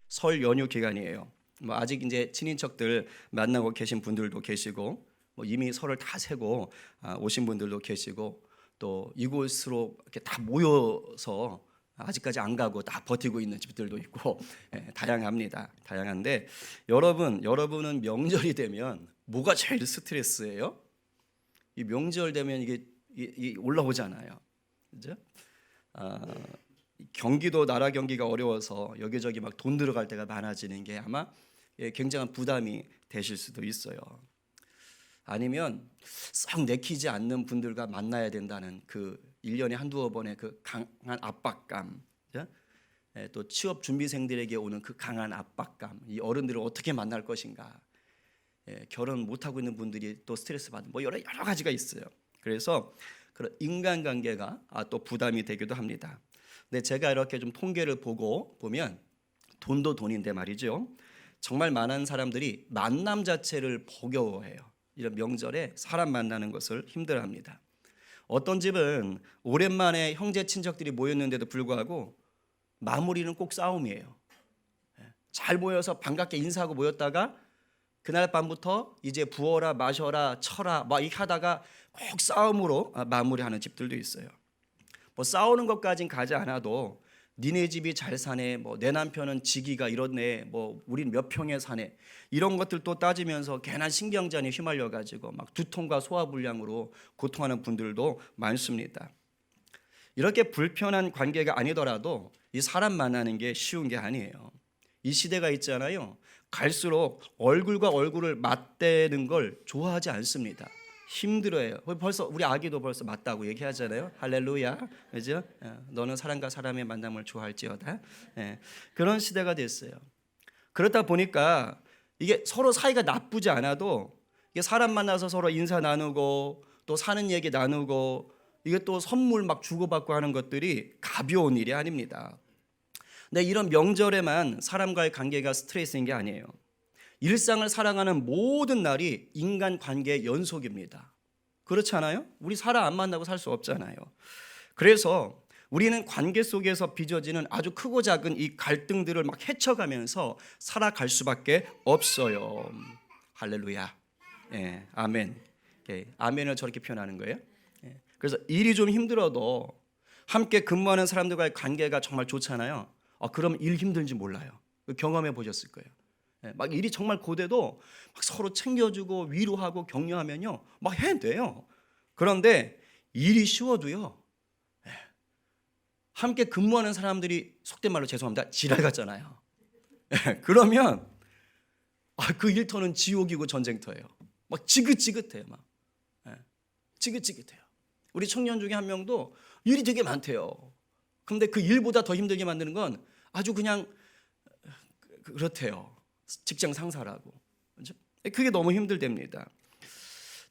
설 연휴 기간이에요. 뭐 아직 이제 친인척들 만나고 계신 분들도 계시고, 뭐 이미 설을 다 세고 오신 분들도 계시고, 또 이곳으로 이렇게 다 모여서 아직까지 안 가고 다 버티고 있는 집들도 있고, 다양합니다. 다양한데 여러분은 명절이 되면 뭐가 제일 스트레스예요? 이 명절 되면 이게 올라오잖아요. 그죠? 경기도 나라 경기가 어려워서 여기저기 막 돈 들어갈 때가 많아지는 게 아마 굉장한 부담이 되실 수도 있어요. 아니면 썩 내키지 않는 분들과 만나야 된다는 그 1년에 한두어 번의 그 강한 압박감, 또 취업 준비생들에게 오는 그 강한 압박감, 이 어른들을 어떻게 만날 것인가, 결혼 못하고 있는 분들이 또 스트레스 받는 뭐 여러 가지가 있어요. 그래서 그런 인간관계가 또 부담이 되기도 합니다. 근데 제가 이렇게 좀 통계를 보면 돈도 돈인데 말이죠, 정말 많은 사람들이 만남 자체를 버거워해요. 이런 명절에 사람 만나는 것을 힘들어합니다. 어떤 집은 오랜만에 형제 친척들이 모였는데도 불구하고 마무리는 꼭 싸움이에요. 잘 모여서 반갑게 인사하고 모였다가 그날 밤부터 이제 부어라 마셔라 쳐라 막 이렇게 하다가 꼭 싸움으로 마무리하는 집들도 있어요. 뭐 싸우는 것까진 가지 않아도 니네 집이 잘 사네, 뭐 내 남편은 지기가 이렇네, 뭐 우린 몇 평에 사네, 이런 것들 또 따지면서 괜한 신경전에 휘말려 가지고 막 두통과 소화불량으로 고통하는 분들도 많습니다. 이렇게 불편한 관계가 아니더라도 이 사람 만나는 게 쉬운 게 아니에요. 이 시대가 있잖아요. 갈수록 얼굴과 얼굴을 맞대는 걸 좋아하지 않습니다. 힘들어요. 벌써 우리 아기도 벌써 맞다고 얘기하잖아요. 할렐루야, 그죠? 너는 사람과 사람의 만남을 좋아할지어다. 그런 시대가 됐어요. 그렇다 보니까 이게 서로 사이가 나쁘지 않아도 이게 사람 만나서 서로 인사 나누고 또 사는 얘기 나누고 이게 또 선물 막 주고받고 하는 것들이 가벼운 일이 아닙니다. 근데 이런 명절에만 사람과의 관계가 스트레스인 게 아니에요. 일상을 살아가는 모든 날이 인간관계의 연속입니다. 그렇지 않아요? 우리 사람 안 만나고 살 수 없잖아요. 그래서 우리는 관계 속에서 빚어지는 아주 크고 작은 이 갈등들을 막 헤쳐가면서 살아갈 수밖에 없어요. 할렐루야. 아멘. 아멘을 저렇게 표현하는 거예요. 그래서 일이 좀 힘들어도 함께 근무하는 사람들과의 관계가 정말 좋잖아요. 그럼 일 힘든지 몰라요. 경험해 보셨을 거예요. 막 일이 정말 고돼도 막 서로 챙겨주고 위로하고 격려하면요 막 해내요. 그런데 일이 쉬워도요, 함께 근무하는 사람들이 속된 말로 죄송합니다, 지랄 같잖아요. 그러면 그 일터는 지옥이고 전쟁터예요. 막 지긋지긋해요. 막 지긋지긋해요. 우리 청년 중에 한 명도 일이 되게 많대요. 그런데 그 일보다 더 힘들게 만드는 건 아주 그냥 그렇대요. 직장 상사라고. 그렇죠? 그게 너무 힘들답니다.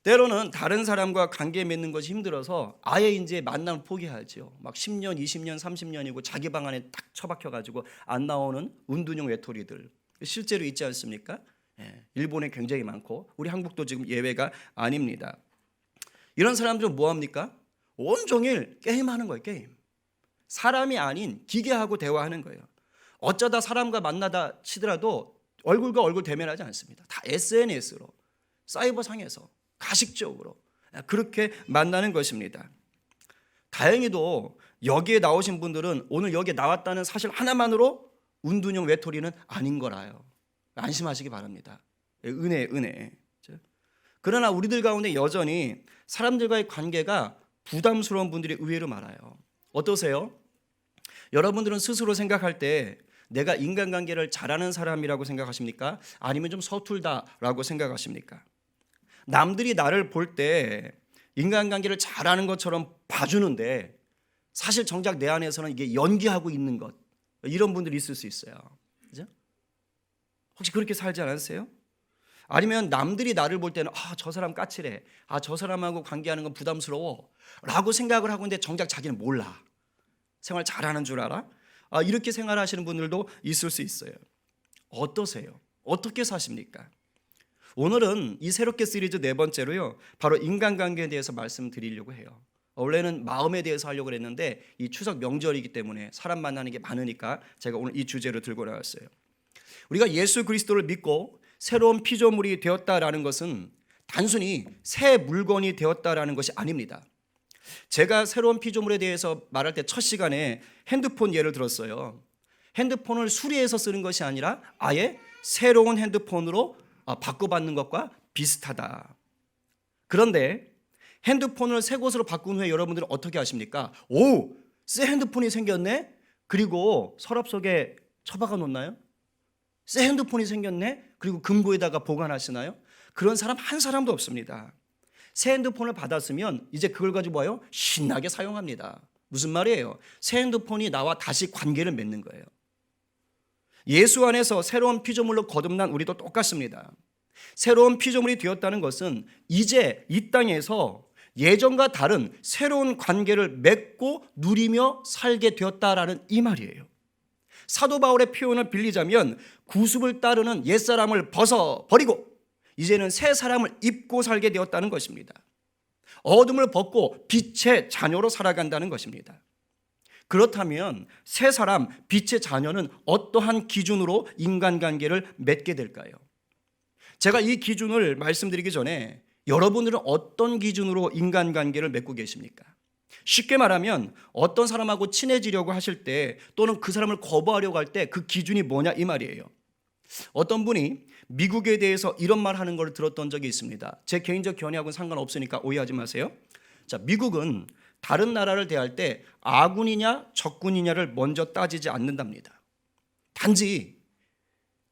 때로는 다른 사람과 관계 맺는 것이 힘들어서 아예 이제 만남을 포기하죠. 막 10년, 20년, 30년이고 자기 방 안에 딱 처박혀 가지고 안 나오는 운둔형 외톨이들 실제로 있지 않습니까? 일본에 굉장히 많고 우리 한국도 지금 예외가 아닙니다. 이런 사람들은 뭐 합니까? 온종일 게임하는 거예요. 게임. 사람이 아닌 기계하고 대화하는 거예요. 어쩌다 사람과 만나다 치더라도 얼굴과 얼굴 대면하지 않습니다. 다 SNS로, 사이버 상에서 가식적으로 그렇게 만나는 것입니다. 다행히도 여기에 나오신 분들은 오늘 여기에 나왔다는 사실 하나만으로 운둔형 외톨이는 아닌 거라요. 안심하시기 바랍니다. 은혜. 그러나 우리들 가운데 여전히 사람들과의 관계가 부담스러운 분들이 의외로 많아요. 어떠세요? 여러분들은 스스로 생각할 때 내가 인간관계를 잘하는 사람이라고 생각하십니까? 아니면 좀 서툴다라고 생각하십니까? 남들이 나를 볼 때 인간관계를 잘하는 것처럼 봐주는데 사실 정작 내 안에서는 이게 연기하고 있는 것, 이런 분들이 있을 수 있어요. 그죠? 혹시 그렇게 살지 않으세요? 아니면 남들이 나를 볼 때는 저 사람 까칠해, 저 사람하고 관계하는 건 부담스러워 라고 생각을 하고 있는데 정작 자기는 몰라. 생활 잘하는 줄 알아? 이렇게 생활하시는 분들도 있을 수 있어요. 어떠세요? 어떻게 사십니까? 오늘은 이 새롭게 시리즈 네 번째로요, 바로 인간관계에 대해서 말씀드리려고 해요. 원래는 마음에 대해서 하려고 했는데 이 추석 명절이기 때문에 사람 만나는 게 많으니까 제가 오늘 이 주제로 들고 나왔어요. 우리가 예수 그리스도를 믿고 새로운 피조물이 되었다라는 것은 단순히 새 물건이 되었다라는 것이 아닙니다. 제가 새로운 피조물에 대해서 말할 때 첫 시간에 핸드폰 예를 들었어요. 핸드폰을 수리해서 쓰는 것이 아니라 아예 새로운 핸드폰으로 바꿔받는 것과 비슷하다. 그런데 핸드폰을 새 것으로 바꾼 후에 여러분들은 어떻게 하십니까? 오, 새 핸드폰이 생겼네? 그리고 서랍 속에 처박아 놓나요? 새 핸드폰이 생겼네? 그리고 금고에다가 보관하시나요? 그런 사람 한 사람도 없습니다. 새 핸드폰을 받았으면 이제 그걸 가지고 뭐예요? 신나게 사용합니다. 무슨 말이에요? 새 핸드폰이 나와 다시 관계를 맺는 거예요. 예수 안에서 새로운 피조물로 거듭난 우리도 똑같습니다. 새로운 피조물이 되었다는 것은 이제 이 땅에서 예전과 다른 새로운 관계를 맺고 누리며 살게 되었다라는 이 말이에요. 사도 바울의 표현을 빌리자면 구습을 따르는 옛사람을 벗어버리고 이제는 새 사람을 입고 살게 되었다는 것입니다. 어둠을 벗고 빛의 자녀로 살아간다는 것입니다. 그렇다면 새 사람, 빛의 자녀는 어떠한 기준으로 인간관계를 맺게 될까요? 제가 이 기준을 말씀드리기 전에 여러분들은 어떤 기준으로 인간관계를 맺고 계십니까? 쉽게 말하면 어떤 사람하고 친해지려고 하실 때 또는 그 사람을 거부하려고 할 때 그 기준이 뭐냐 이 말이에요. 어떤 분이 미국에 대해서 이런 말 하는 걸 들었던 적이 있습니다. 제 개인적 견해하고는 상관없으니까 오해하지 마세요. 자, 미국은 다른 나라를 대할 때 아군이냐 적군이냐를 먼저 따지지 않는답니다. 단지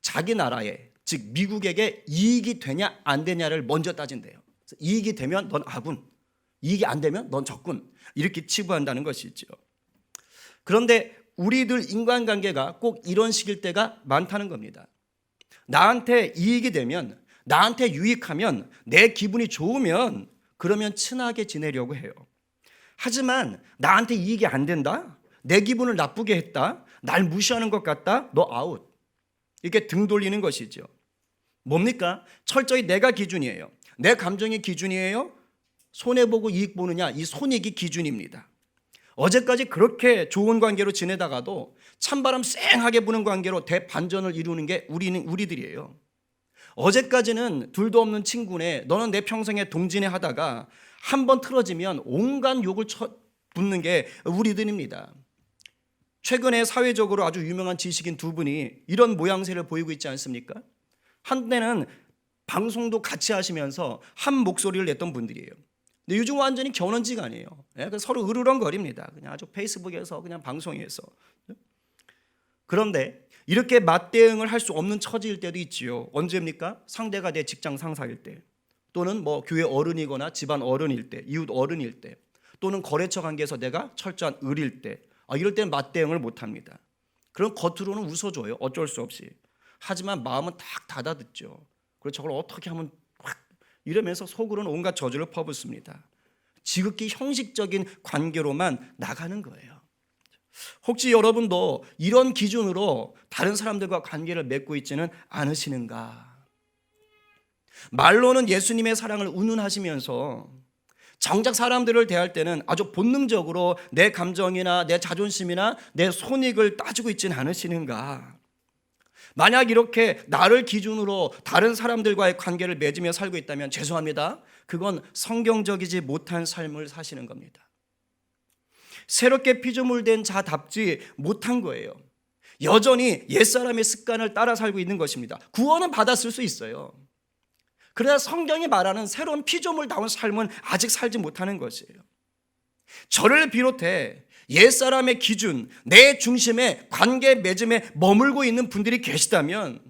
자기 나라에, 즉 미국에게 이익이 되냐 안 되냐를 먼저 따진대요. 이익이 되면 넌 아군, 이익이 안 되면 넌 적군, 이렇게 치부한다는 것이죠. 그런데 우리들 인간관계가 꼭 이런 식일 때가 많다는 겁니다. 나한테 이익이 되면, 나한테 유익하면, 내 기분이 좋으면 그러면 친하게 지내려고 해요. 하지만 나한테 이익이 안 된다, 내 기분을 나쁘게 했다, 날 무시하는 것 같다, 너 아웃, 이렇게 등 돌리는 것이죠. 뭡니까? 철저히 내가 기준이에요. 내 감정이 기준이에요. 손해보고 이익 보느냐, 이 손익이 기준입니다. 어제까지 그렇게 좋은 관계로 지내다가도 찬바람 쌩하게 부는 관계로 대반전을 이루는 게 우리들이에요. 어제까지는 둘도 없는 친구네, 너는 내 평생에 동지네 하다가 한 번 틀어지면 온갖 욕을 붙는 게 우리들입니다. 최근에 사회적으로 아주 유명한 지식인 두 분이 이런 모양새를 보이고 있지 않습니까? 한때는 방송도 같이 하시면서 한 목소리를 냈던 분들이에요. 근데 요즘 완전히 견원지간이에요. 서로 으르렁거립니다. 그냥 아주 페이스북에서 그냥 방송에서. 그런데 이렇게 맞대응을 할 수 없는 처지일 때도 있지요. 언제입니까? 상대가 내 직장 상사일 때, 또는 뭐 교회 어른이거나 집안 어른일 때, 이웃 어른일 때, 또는 거래처 관계에서 내가 철저한 을일 때, 이럴 때는 맞대응을 못합니다. 그럼 겉으로는 웃어줘요. 어쩔 수 없이. 하지만 마음은 딱 닫아듣죠. 그래서 저걸 어떻게 하면 확 이러면서 속으로는 온갖 저주를 퍼붓습니다. 지극히 형식적인 관계로만 나가는 거예요. 혹시 여러분도 이런 기준으로 다른 사람들과 관계를 맺고 있지는 않으시는가? 말로는 예수님의 사랑을 운운하시면서 정작 사람들을 대할 때는 아주 본능적으로 내 감정이나 내 자존심이나 내 손익을 따지고 있지는 않으시는가? 만약 이렇게 나를 기준으로 다른 사람들과의 관계를 맺으며 살고 있다면 죄송합니다. 그건 성경적이지 못한 삶을 사시는 겁니다. 새롭게 피조물된 자답지 못한 거예요. 여전히 옛사람의 습관을 따라 살고 있는 것입니다. 구원은 받았을 수 있어요. 그러나 성경이 말하는 새로운 피조물다운 삶은 아직 살지 못하는 것이에요. 저를 비롯해 옛사람의 기준, 내 중심의 관계 맺음에 머물고 있는 분들이 계시다면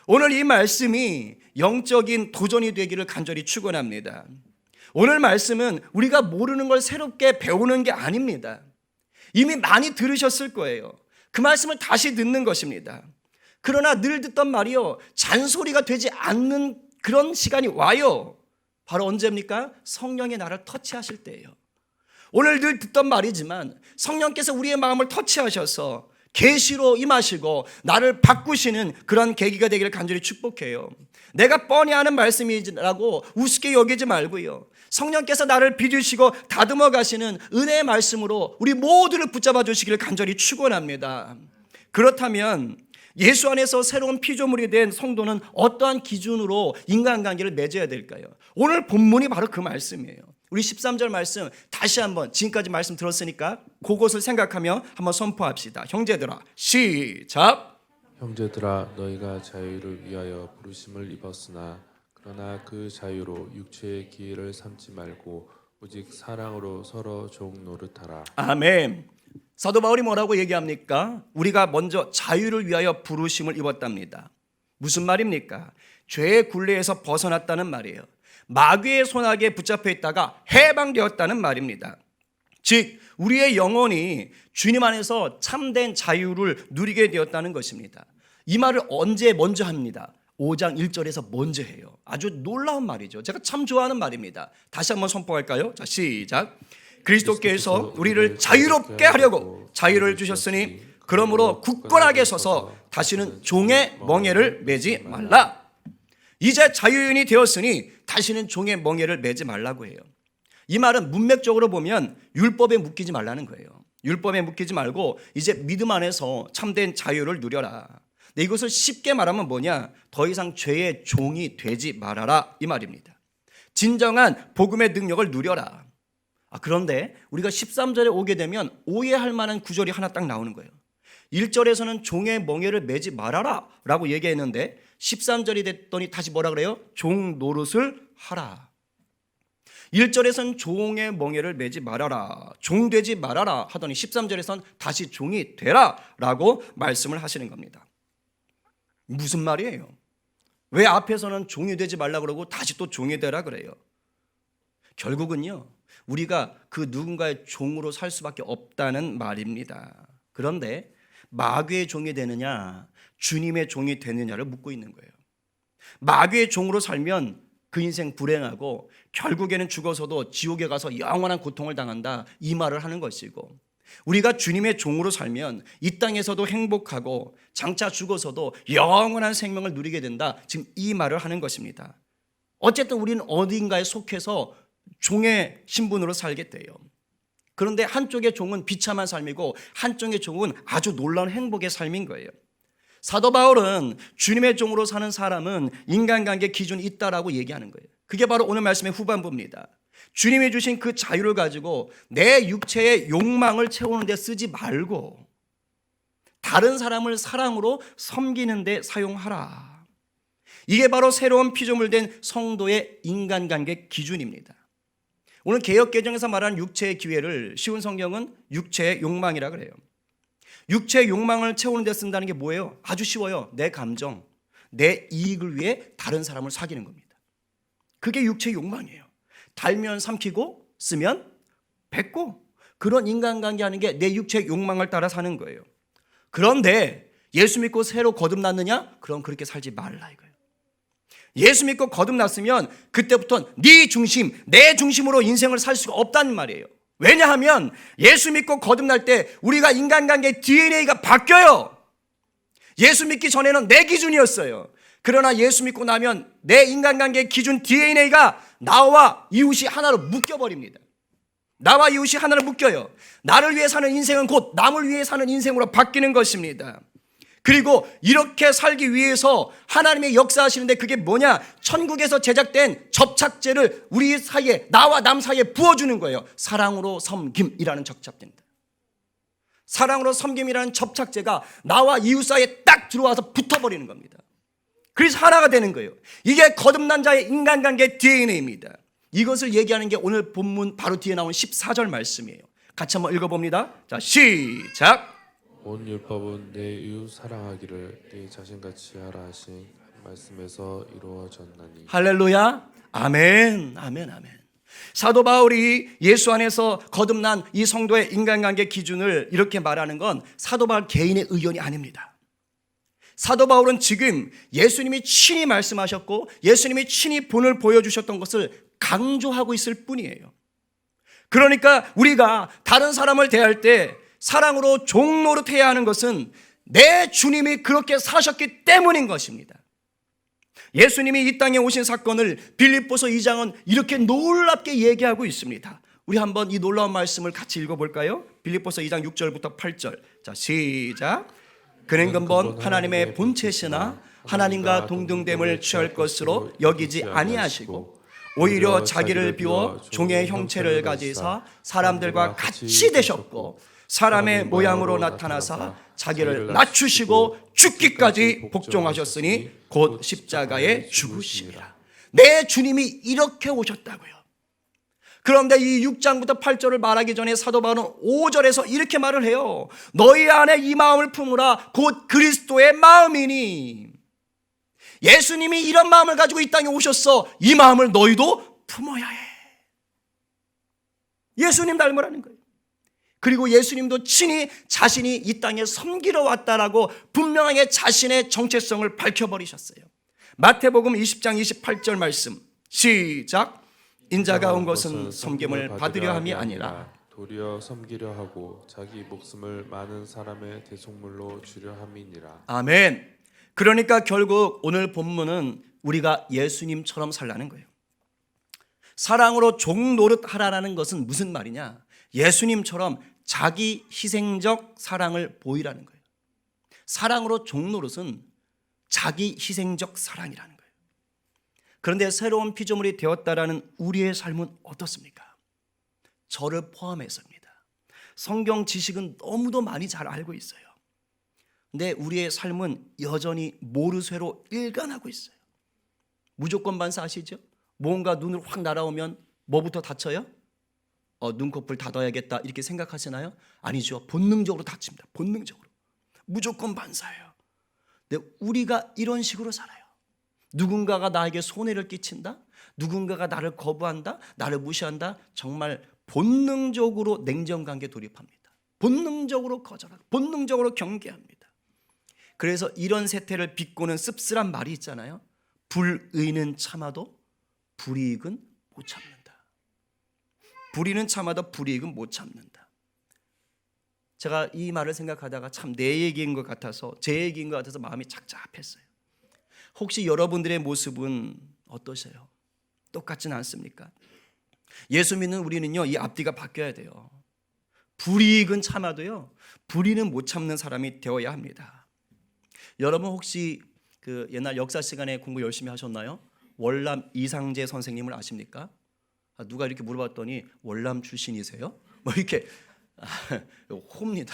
오늘 이 말씀이 영적인 도전이 되기를 간절히 축원합니다. 오늘 말씀은 우리가 모르는 걸 새롭게 배우는 게 아닙니다. 이미 많이 들으셨을 거예요. 그 말씀을 다시 듣는 것입니다. 그러나 늘 듣던 말이요, 잔소리가 되지 않는 그런 시간이 와요. 바로 언제입니까? 성령이 나를 터치하실 때예요. 오늘 늘 듣던 말이지만 성령께서 우리의 마음을 터치하셔서 계시로 임하시고 나를 바꾸시는 그런 계기가 되기를 간절히 축복해요. 내가 뻔히 아는 말씀이라고 우습게 여기지 말고요, 성령께서 나를 빚으시고 다듬어 가시는 은혜의 말씀으로 우리 모두를 붙잡아 주시기를 간절히 축원합니다. 그렇다면 예수 안에서 새로운 피조물이 된 성도는 어떠한 기준으로 인간관계를 맺어야 될까요? 오늘 본문이 바로 그 말씀이에요. 우리 13절 말씀 다시 한번 지금까지 말씀 들었으니까 그것을 생각하며 한번 선포합시다. 형제들아 시작. 형제들아 너희가 자유를 위하여 부르심을 입었으나 그러나 그 자유로 육체의 기회를 삼지 말고 오직 사랑으로 서로 종 노릇하라. 아멘. 사도 바울이 뭐라고 얘기합니까? 우리가 먼저 자유를 위하여 부르심을 입었답니다. 무슨 말입니까? 죄의 굴레에서 벗어났다는 말이에요. 마귀의 손아귀에 붙잡혀 있다가 해방되었다는 말입니다. 즉 우리의 영혼이 주님 안에서 참된 자유를 누리게 되었다는 것입니다. 이 말을 언제 먼저 합니다? 5장 1절에서 먼저 해요. 아주 놀라운 말이죠. 제가 참 좋아하는 말입니다. 다시 한번 선포할까요? 자, 시작. 그리스도께서 우리를 자유롭게 하려고 자유를 주셨으니 그러므로 굳건하게 서서 다시는 종의 멍에를 매지 말라. 이제 자유인이 되었으니 다시는 종의 멍에를 매지 말라고 해요. 이 말은 문맥적으로 보면 율법에 묶이지 말라는 거예요. 율법에 묶이지 말고 이제 믿음 안에서 참된 자유를 누려라. 근데 이것을 쉽게 말하면 뭐냐? 더 이상 죄의 종이 되지 말아라 이 말입니다. 진정한 복음의 능력을 누려라. 그런데 우리가 13절에 오게 되면 오해할 만한 구절이 하나 딱 나오는 거예요. 1절에서는 종의 멍에를 매지 말아라 라고 얘기했는데 13절이 됐더니 다시 뭐라 그래요? 종 노릇을 하라. 1절에서는 종의 멍에를 매지 말아라, 종 되지 말아라 하더니 13절에서는 다시 종이 되라 라고 말씀을 하시는 겁니다. 무슨 말이에요? 왜 앞에서는 종이 되지 말라 그러고 다시 또 종이 되라 그래요? 결국은요, 우리가 그 누군가의 종으로 살 수밖에 없다는 말입니다. 그런데 마귀의 종이 되느냐 주님의 종이 되느냐를 묻고 있는 거예요. 마귀의 종으로 살면 그 인생 불행하고 결국에는 죽어서도 지옥에 가서 영원한 고통을 당한다 이 말을 하는 것이고, 우리가 주님의 종으로 살면 이 땅에서도 행복하고 장차 죽어서도 영원한 생명을 누리게 된다, 지금 이 말을 하는 것입니다. 어쨌든 우리는 어딘가에 속해서 종의 신분으로 살겠대요. 그런데 한쪽의 종은 비참한 삶이고 한쪽의 종은 아주 놀라운 행복의 삶인 거예요. 사도 바울은 주님의 종으로 사는 사람은 인간관계 기준이 있다라고 얘기하는 거예요. 그게 바로 오늘 말씀의 후반부입니다. 주님이 주신 그 자유를 가지고 내 육체의 욕망을 채우는 데 쓰지 말고 다른 사람을 사랑으로 섬기는 데 사용하라. 이게 바로 새로운 피조물 된 성도의 인간관계 기준입니다. 오늘 개역개정에서 말하는 육체의 기회를 쉬운 성경은 육체의 욕망이라 그래요. 육체의 욕망을 채우는 데 쓴다는 게 뭐예요? 아주 쉬워요. 내 감정, 내 이익을 위해 다른 사람을 사귀는 겁니다. 그게 육체의 욕망이에요. 달면 삼키고 쓰면 뱉고, 그런 인간관계 하는 게 내 육체의 욕망을 따라 사는 거예요. 그런데 예수 믿고 새로 거듭났느냐? 그럼 그렇게 살지 말라 이거예요. 예수 믿고 거듭났으면 그때부터는 네 중심, 내 중심으로 인생을 살 수가 없다는 말이에요. 왜냐하면 예수 믿고 거듭날 때 우리가 인간관계의 DNA가 바뀌어요. 예수 믿기 전에는 내 기준이었어요. 그러나 예수 믿고 나면 내 인간관계의 기준 DNA가 나와 이웃이 하나로 묶여버립니다. 나와 이웃이 하나로 묶여요. 나를 위해 사는 인생은 곧 남을 위해 사는 인생으로 바뀌는 것입니다. 그리고 이렇게 살기 위해서 하나님의 역사하시는데 그게 뭐냐? 천국에서 제작된 접착제를 우리 사이에, 나와 남 사이에 부어주는 거예요. 사랑으로 섬김이라는 접착제입니다. 사랑으로 섬김이라는 접착제가 나와 이웃 사이에 딱 들어와서 붙어버리는 겁니다. 그래서 하나가 되는 거예요. 이게 거듭난 자의 인간관계 DNA입니다. 이것을 얘기하는 게 오늘 본문 바로 뒤에 나온 14절 말씀이에요. 같이 한번 읽어봅니다. 자, 시작. 온 율법은 내 이웃 사랑하기를 네 자신같이 하라 하신 말씀에서 이루어졌나니. 할렐루야. 아멘. 아멘. 아멘. 사도 바울이 예수 안에서 거듭난 이 성도의 인간관계 기준을 이렇게 말하는 건 사도 바울 개인의 의견이 아닙니다. 사도 바울은 지금 예수님이 친히 말씀하셨고 예수님이 친히 본을 보여주셨던 것을 강조하고 있을 뿐이에요. 그러니까 우리가 다른 사람을 대할 때 사랑으로 종 노릇해야 하는 것은 내 주님이 그렇게 사셨기 때문인 것입니다. 예수님이 이 땅에 오신 사건을 빌립보서 2장은 이렇게 놀랍게 얘기하고 있습니다. 우리 한번 이 놀라운 말씀을 같이 읽어볼까요? 빌립보서 2장 6절부터 8절. 자, 시작. 그는 근본 하나님의 본체시나 하나님과 동등됨을 취할 것으로 여기지 아니하시고 오히려 자기를 비워 종의 형체를 가지사 사람들과 같이 되셨고 사람의 모양으로 나타나사 자기를 낮추시고 죽기까지 복종하셨으니 곧 십자가에 죽으심이라. 내 주님이 이렇게 오셨다고요. 그런데 이 6장부터 8절을 말하기 전에 사도 바울은 5절에서 이렇게 말을 해요. 너희 안에 이 마음을 품으라. 곧 그리스도의 마음이니. 예수님이 이런 마음을 가지고 이 땅에 오셨어. 이 마음을 너희도 품어야 해. 예수님 닮으라는 거예요. 그리고 예수님도 친히 자신이 이 땅에 섬기러 왔다라고 분명하게 자신의 정체성을 밝혀버리셨어요. 마태복음 20장 28절 말씀 시작. 인자가 온 것은 섬김을 받으려 함이 아니라 도리어 섬기려 하고 자기 목숨을 많은 사람의 대속물로 주려 함이니라. 아멘. 그러니까 결국 오늘 본문은 우리가 예수님처럼 살라는 거예요. 사랑으로 종 노릇하라는 것은 무슨 말이냐? 예수님처럼 자기 희생적 사랑을 보이라는 거예요. 사랑으로 종 노릇은 자기 희생적 사랑이라는 거예요. 그런데 새로운 피조물이 되었다라는 우리의 삶은 어떻습니까? 저를 포함해서입니다. 성경 지식은 너무도 많이 잘 알고 있어요. 근데 우리의 삶은 여전히 모르쇠로 일관하고 있어요. 무조건 반사 아시죠? 뭔가 눈을 확 날아오면 뭐부터 닫혀요? 눈꺼풀 닫아야겠다 이렇게 생각하시나요? 아니죠. 본능적으로 닫힙니다. 본능적으로. 무조건 반사예요. 근데 우리가 이런 식으로 살아요. 누군가가 나에게 손해를 끼친다? 누군가가 나를 거부한다? 나를 무시한다? 정말 본능적으로 냉정관계 돌입합니다. 본능적으로 거절하고 본능적으로 경계합니다. 그래서 이런 세태를 비꼬는 씁쓸한 말이 있잖아요. 불의는 참아도 불이익은 못 참는다. 불의는 참아도 불이익은 못 참는다. 제가 이 말을 생각하다가 참 내 얘기인 것 같아서 제 얘기인 것 같아서 마음이 착잡했어요. 혹시 여러분들의 모습은 어떠세요? 똑같지는 않습니까? 예수 믿는 우리는요, 이 앞뒤가 바뀌어야 돼요. 불이익은 참아도요, 불의는 못 참는 사람이 되어야 합니다. 여러분 혹시 그 옛날 역사 시간에 공부 열심히 하셨나요? 월남 이상재 선생님을 아십니까? 누가 이렇게 물어봤더니 월남 출신이세요? 뭐 이렇게 홉니다.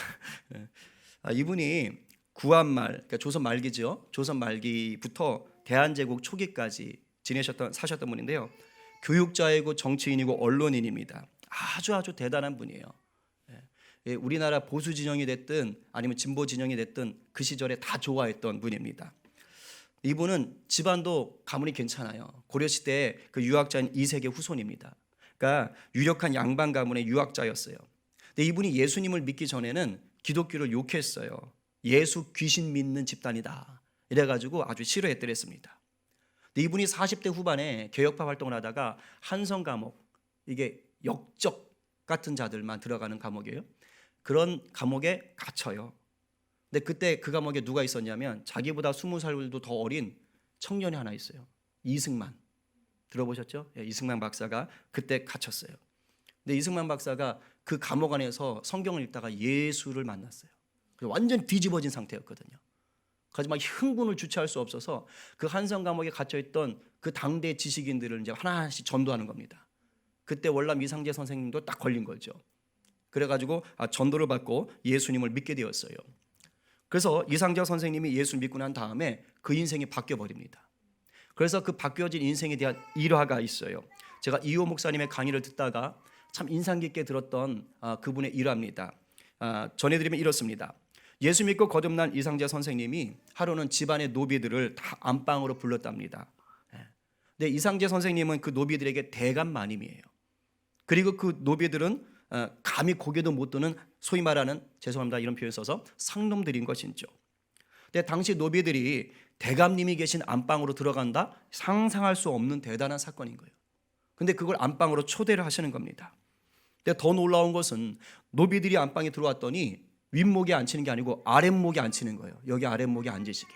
이분이 구한말, 그러니까 조선 말기죠. 조선 말기부터 대한제국 초기까지 사셨던 분인데요. 교육자이고 정치인이고 언론인입니다. 아주 대단한 분이에요. 우리나라 보수 진영이 됐든 아니면 진보 진영이 됐든 그 시절에 다 좋아했던 분입니다. 이분은 집안도 가문이 괜찮아요. 고려시대에 그 유학자인 이세계 후손입니다. 그러니까 유력한 양반 가문의 유학자였어요. 근데 이분이 예수님을 믿기 전에는 기독교를 욕했어요. 예수 귀신 믿는 집단이다. 이래가지고 아주 싫어했더랬습니다. 근데 이분이 40대 후반에 개혁파 활동을 하다가 한성 감옥, 이게 역적 같은 자들만 들어가는 감옥이에요. 그런 감옥에 갇혀요. 근데 그때 그 감옥에 누가 있었냐면 자기보다 20살도 더 어린 청년이 하나 있어요. 이승만. 들어보셨죠? 이승만 박사가 그때 갇혔어요. 근데 이승만 박사가 그 감옥 안에서 성경을 읽다가 예수를 만났어요. 완전 뒤집어진 상태였거든요. 그래서 막 흥분을 주체할 수 없어서 그 한성 감옥에 갇혀있던 그 당대 지식인들을 이제 하나씩 전도하는 겁니다. 그때 월남 이상재 선생님도 딱 걸린 거죠. 그래가지고 전도를 받고 예수님을 믿게 되었어요. 그래서 이상재 선생님이 예수 믿고 난 다음에 그 인생이 바뀌어 버립니다. 그래서 그 바뀌어진 인생에 대한 일화가 있어요. 제가 이호 목사님의 강의를 듣다가 참 인상 깊게 들었던 그분의 일화입니다. 전해드리면 이렇습니다. 예수 믿고 거듭난 이상재 선생님이 하루는 집안의 노비들을 다 안방으로 불렀답니다. 근데 이상재 선생님은 그 노비들에게 대감 마님이에요. 그리고 그 노비들은 감히 고개도 못 드는 소위 말하는, 죄송합니다 이런 표현 써서, 상놈들인 것이죠. 근데 당시 노비들이 대감님이 계신 안방으로 들어간다? 상상할 수 없는 대단한 사건인 거예요. 근데 그걸 안방으로 초대를 하시는 겁니다. 근데 더 놀라운 것은 노비들이 안방에 들어왔더니 윗목에 앉히는 게 아니고 아랫목에 앉히는 거예요. 여기 아랫목에 앉으시게.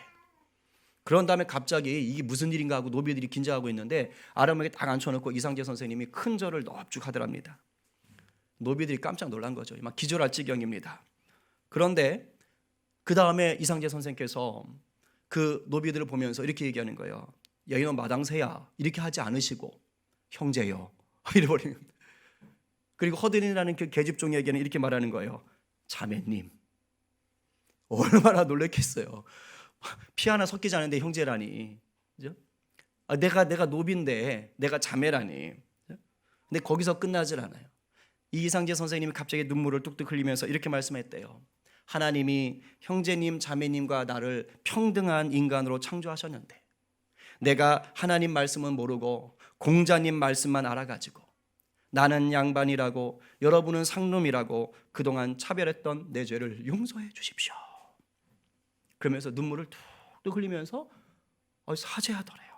그런 다음에 갑자기 이게 무슨 일인가 하고 노비들이 긴장하고 있는데 아랫목에 딱 앉혀놓고 이상재 선생님이 큰 절을 넙죽 하더랍니다. 노비들이 깜짝 놀란 거죠. 막 기절할 지경입니다. 그런데 그 다음에 이상재 선생께서 그 노비들을 보면서 이렇게 얘기하는 거예요. 야, 이놈 마당새야, 이렇게 하지 않으시고 형제요 이래버리는 겁니다. 그리고 허든이라는 그 계집종에게는 이렇게 말하는 거예요. 자매님. 얼마나 놀랬겠어요. 피 하나 섞이지 않은데 형제라니. 그죠? 내가 노비인데 내가 자매라니. 근데 거기서 끝나질 않아요. 이 이상재 선생님이 갑자기 눈물을 뚝뚝 흘리면서 이렇게 말씀했대요. 하나님이 형제님, 자매님과 나를 평등한 인간으로 창조하셨는데 내가 하나님 말씀은 모르고 공자님 말씀만 알아가지고 나는 양반이라고 여러분은 상놈이라고 그동안 차별했던 내 죄를 용서해 주십시오. 그러면서 눈물을 툭툭 흘리면서 사죄하더래요.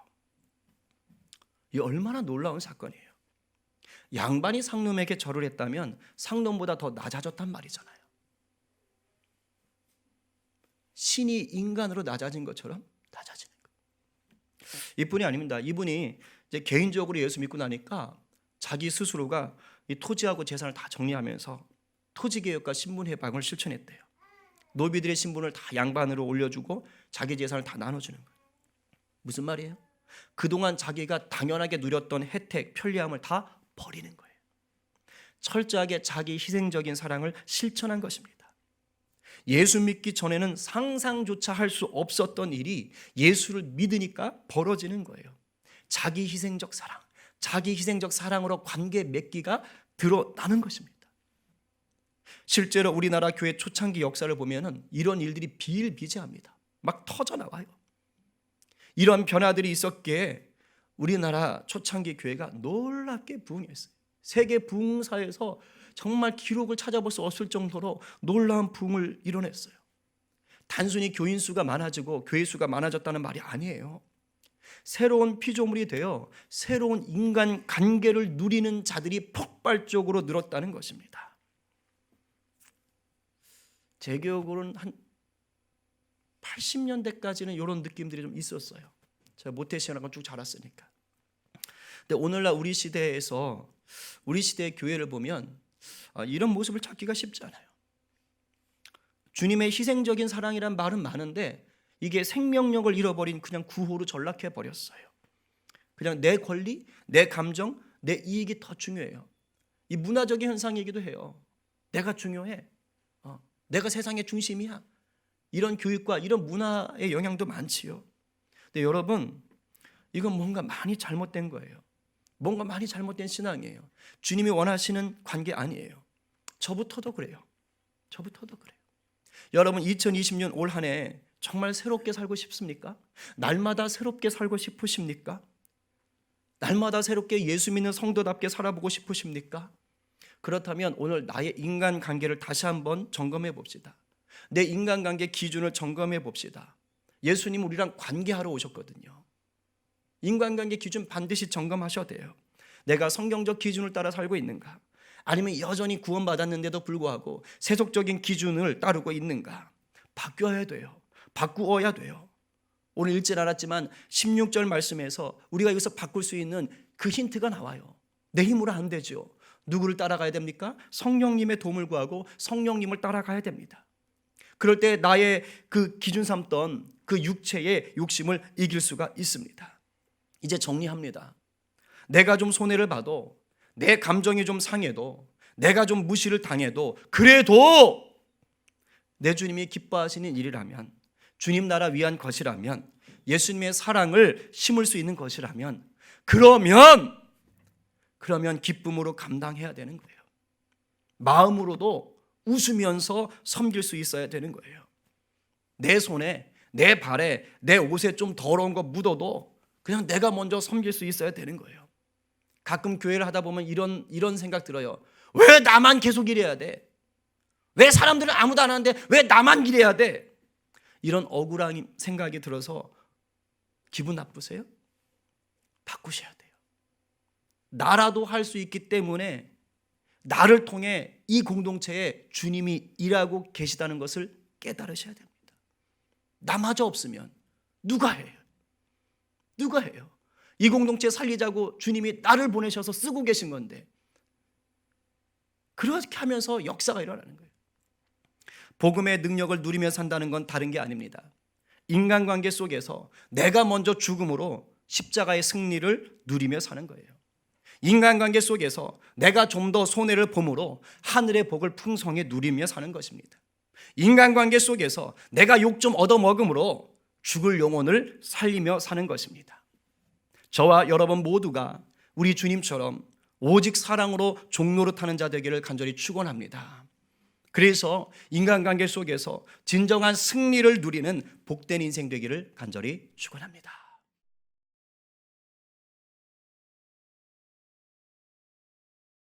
이 얼마나 놀라운 사건이에요. 양반이 상놈에게 절을 했다면 상놈보다 더 낮아졌단 말이잖아요. 신이 인간으로 낮아진 것처럼 낮아지는 거예요. 이뿐이 아닙니다. 이분이 이제 개인적으로 예수 믿고 나니까 자기 스스로가 이 토지하고 재산을 다 정리하면서 토지개혁과 신분해방을 실천했대요. 노비들의 신분을 다 양반으로 올려주고 자기 재산을 다 나눠주는 거예요. 무슨 말이에요? 그동안 자기가 당연하게 누렸던 혜택, 편리함을 다 버리는 거예요. 철저하게 자기 희생적인 사랑을 실천한 것입니다. 예수 믿기 전에는 상상조차 할 수 없었던 일이 예수를 믿으니까 벌어지는 거예요. 자기 희생적 사랑, 자기 희생적 사랑으로 관계 맺기가 드러나는 것입니다. 실제로 우리나라 교회 초창기 역사를 보면은 이런 일들이 비일비재합니다. 막 터져 나와요. 이런 변화들이 있었기에 우리나라 초창기 교회가 놀랍게 부흥했어요. 세계 부흥사에서 정말 기록을 찾아볼 수 없을 정도로 놀라운 부흥을 이뤄냈어요. 단순히 교인 수가 많아지고 교회 수가 많아졌다는 말이 아니에요. 새로운 피조물이 되어 새로운 인간 관계를 누리는 자들이 폭발적으로 늘었다는 것입니다. 제 기억으로는 한 80년대까지는 이런 느낌들이 좀 있었어요. 제가 모태신앙을 쭉 자랐으니까. 근데 오늘날 우리 시대에서 우리 시대의 교회를 보면 이런 모습을 찾기가 쉽지 않아요. 주님의 희생적인 사랑이란 말은 많은데 이게 생명력을 잃어버린 그냥 구호로 전락해 버렸어요. 그냥 내 권리, 내 감정, 내 이익이 더 중요해요. 이 문화적인 현상이기도 해요. 내가 중요해. 내가 세상의 중심이야. 이런 교육과 이런 문화의 영향도 많지요. 근데 여러분, 이건 뭔가 많이 잘못된 거예요. 뭔가 많이 잘못된 신앙이에요. 주님이 원하시는 관계 아니에요. 저부터도 그래요. 저부터도 그래요. 여러분 2020년 올 한 해 정말 새롭게 살고 싶습니까? 날마다 새롭게 살고 싶으십니까? 날마다 새롭게 예수 믿는 성도답게 살아보고 싶으십니까? 그렇다면 오늘 나의 인간관계를 다시 한번 점검해 봅시다. 내 인간관계 기준을 점검해 봅시다. 예수님 우리랑 관계하러 오셨거든요. 인간관계 기준 반드시 점검하셔야 돼요. 내가 성경적 기준을 따라 살고 있는가? 아니면 여전히 구원받았는데도 불구하고 세속적인 기준을 따르고 있는가? 바뀌어야 돼요. 바꾸어야 돼요. 오늘 읽질 않았지만 16절 말씀에서 우리가 여기서 바꿀 수 있는 그 힌트가 나와요. 내 힘으로 안 되죠. 누구를 따라가야 됩니까? 성령님의 도움을 구하고 성령님을 따라가야 됩니다. 그럴 때 나의 그 기준 삼던 그 육체의 욕심을 이길 수가 있습니다. 이제 정리합니다. 내가 좀 손해를 봐도, 내 감정이 좀 상해도, 내가 좀 무시를 당해도, 그래도 내 주님이 기뻐하시는 일이라면, 주님 나라 위한 것이라면, 예수님의 사랑을 심을 수 있는 것이라면, 그러면 기쁨으로 감당해야 되는 거예요. 마음으로도 웃으면서 섬길 수 있어야 되는 거예요. 내 손에, 내 발에, 내 옷에 좀 더러운 거 묻어도 그냥 내가 먼저 섬길 수 있어야 되는 거예요. 가끔 교회를 하다 보면 이런 생각 들어요. 왜 나만 계속 이래야 돼? 왜 사람들은 아무도 안 하는데 왜 나만 이래야 돼? 이런 억울한 생각이 들어서 기분 나쁘세요? 바꾸셔야 돼요. 나라도 할 수 있기 때문에 나를 통해 이 공동체에 주님이 일하고 계시다는 것을 깨달으셔야 됩니다. 나마저 없으면 누가 해요? 누가 해요? 이 공동체 살리자고 주님이 나를 보내셔서 쓰고 계신 건데 그렇게 하면서 역사가 일어나는 거예요. 복음의 능력을 누리며 산다는 건 다른 게 아닙니다. 인간관계 속에서 내가 먼저 죽음으로 십자가의 승리를 누리며 사는 거예요. 인간관계 속에서 내가 좀 더 손해를 봄으로 하늘의 복을 풍성히 누리며 사는 것입니다. 인간관계 속에서 내가 욕 좀 얻어먹음으로 죽을 영혼을 살리며 사는 것입니다. 저와 여러분 모두가 우리 주님처럼 오직 사랑으로 종노릇하는 자 되기를 간절히 축원합니다. 그래서 인간관계 속에서 진정한 승리를 누리는 복된 인생 되기를 간절히 축원합니다.